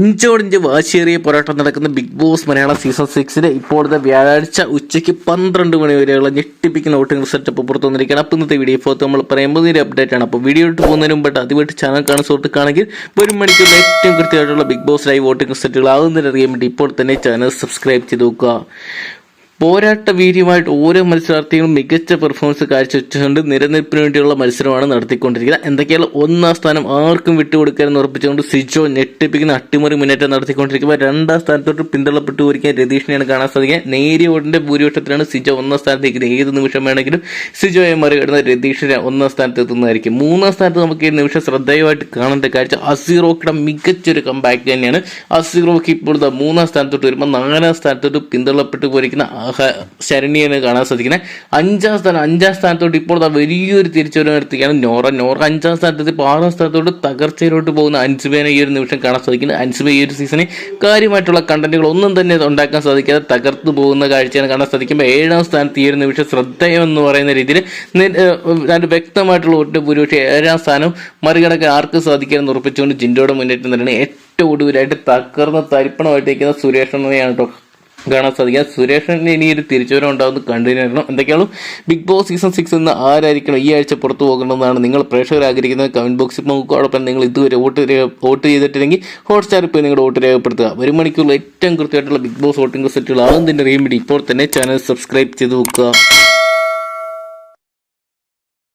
ഇഞ്ചോടിഞ്ച് വാശിയേറിയ പോരാട്ടം നടക്കുന്ന ബിഗ് ബോസ് മലയാളം സീസൺ 6 ഇപ്പോഴത്തെ വ്യാഴാഴ്ച ഉച്ചയ്ക്ക് 12 മണി വരെയുള്ള ഞെട്ടിപ്പിക്കുന്ന വോട്ടിംഗ് റിസൾട്ട് ഇപ്പോൾ പുറത്തു വന്നിരിക്കുകയാണ്. അപ്പോൾ ഇന്നത്തെ വീഡിയോ ഇപ്പോൾ നമ്മൾ പറയുമ്പോൾ ഇതിൻ്റെ അപ്ഡേറ്റ് ആണ്. അപ്പോൾ വീഡിയോ ഇട്ട് പോകുന്നതിന് മുമ്പായിട്ട് അതുമായിട്ട് ചാനൽ കാണുന്ന സുഹൃത്തുക്കാണെങ്കിൽ ഒരു മണിക്കൂറിൽ ഏറ്റവും കൃത്യമായിട്ടുള്ള ബിഗ് ബോസ് ലൈവ് വോട്ടിംഗ് റിസൾട്ടുകൾ ആകുന്നതിന് അറിയാൻ വേണ്ടി ഇപ്പോൾ തന്നെ ചാനൽ സബ്സ്ക്രൈബ് ചെയ്ത് നോക്കുക. പോരാട്ട വീര്യമായിട്ട് ഓരോ മത്സരാർത്ഥികളും മികച്ച പെർഫോമൻസ് കാഴ്ചവെച്ചുകൊണ്ട് നിലനിൽപ്പിന് വേണ്ടിയുള്ള മത്സരമാണ് നടത്തിക്കൊണ്ടിരിക്കുന്നത്. എന്തൊക്കെയാണ് ഒന്നാം സ്ഥാനം ആർക്കും വിട്ടുകൊടുക്കാനെന്ന് ഉറപ്പിച്ചുകൊണ്ട് സിജോ ഞെട്ടിപ്പിക്കുന്ന അട്ടിമറി മുന്നേറ്റം നടത്തിക്കൊണ്ടിരിക്കുമ്പോൾ രണ്ടാം സ്ഥാനത്തോട്ട് പിന്തള്ളപ്പെട്ടു പോയിരിക്കാൻ രതീഷിനെയാണ് കാണാൻ സാധിക്കുക. നേരിയ വോട്ടിന്റെ ഭൂരിപക്ഷത്തിലാണ് സിജോ ഒന്നാം സ്ഥാനത്തേക്ക്. ഏത് നിമിഷം വേണമെങ്കിലും സിജോയെ മറികടന്ന രതീഷിനെ ഒന്നാം സ്ഥാനത്ത് എത്തുന്നതായിരിക്കും. മൂന്നാം സ്ഥാനത്ത് നമുക്ക് ഈ നിമിഷം ശ്രദ്ധേയമായിട്ട് കാണേണ്ട കാഴ്ച അസീറോക്കിയുടെ മികച്ചൊരു കംബാക്ക് തന്നെയാണ്. അസീറോക്ക് ഇപ്പോൾ മൂന്നാം സ്ഥാനത്തോട്ട് വരുമ്പോൾ നാലാം സ്ഥാനത്തോട്ട് പിന്തള്ളപ്പെട്ടു പോയിരിക്കുന്ന ശരണ്യനെ കാണാൻ സാധിക്കുന്നത്. അഞ്ചാം സ്ഥാനത്തോട്ട് ഇപ്പോൾ വലിയൊരു തിരിച്ചുവരവ് നടത്തുകയാണ് നോറ. 5ാം സ്ഥാനത്ത് 6ാം സ്ഥാനത്തോട്ട് തകർച്ചയിലോട്ട് പോകുന്ന അൻസുബേനെ ഈ ഒരു നിമിഷം കാണാൻ സാധിക്കുന്നത്. അൻസുബ ഈ ഒരു സീസണിൽ കാര്യമായിട്ടുള്ള കണ്ടന്റുകൾ ഒന്നും തന്നെ ഉണ്ടാക്കാൻ സാധിക്കാതെ തകർത്തു പോകുന്ന കാഴ്ചയാണ് കാണാൻ സാധിക്കുമ്പോൾ 7ാം സ്ഥാനത്ത് ഈ ഒരു നിമിഷം ശ്രദ്ധേയം എന്ന് പറയുന്ന രീതിയിൽ വ്യക്തമായിട്ടുള്ള ഒറ്റ ഭൂരിപക്ഷം 7ാം സ്ഥാനം മറികടക്കാൻ ആർക്ക് സാധിക്കാമെന്ന് ഉറപ്പിച്ചുകൊണ്ട് ജിൻഡോയുടെ മുന്നേറ്റം തന്നെയാണ്. ഏറ്റവും ഒടുവിലായിട്ട് തകർന്ന തരിപ്പണമായിട്ടിരിക്കുന്ന സുരേഷനെയാണ് കേട്ടോ കാണാൻ സാധിക്കുക. സുരേഷിന് ഇനി ഒരു തിരിച്ചുവരവ് ഉണ്ടാകുന്നത് കണ്ടുവരണം. എന്തൊക്കെയാണ് ബിഗ് ബോസ് സീസൺ 6 എന്ന് ആരായിരിക്കണം ഈ ആഴ്ച പുറത്തു പോകേണ്ടതെന്നാണ് നിങ്ങൾ പ്രേക്ഷകർ ആഗ്രഹിക്കുന്നത്. കമന്റ് ബോക്സിൽ നോക്കുകയോടൊപ്പം നിങ്ങൾ ഇതുവരെ വോട്ട് ചെയ്തിട്ടില്ലെങ്കിൽ ഹോട്ട്സ്റ്റാറിൽ പോയി നിങ്ങളുടെ വോട്ട് രേഖപ്പെടുത്തുക. ഒരു മണിക്കൂറിൽ ഏറ്റവും കൃത്യമായിട്ടുള്ള ബിഗ് ബോസ് വോട്ടിംഗ് റിസൾട്ടുകൾ ആകുന്നതിൻ്റെ അറിയാൻ വേണ്ടി ഇപ്പോൾ തന്നെ ചാനൽ സബ്സ്ക്രൈബ് ചെയ്ത് വെക്കുക.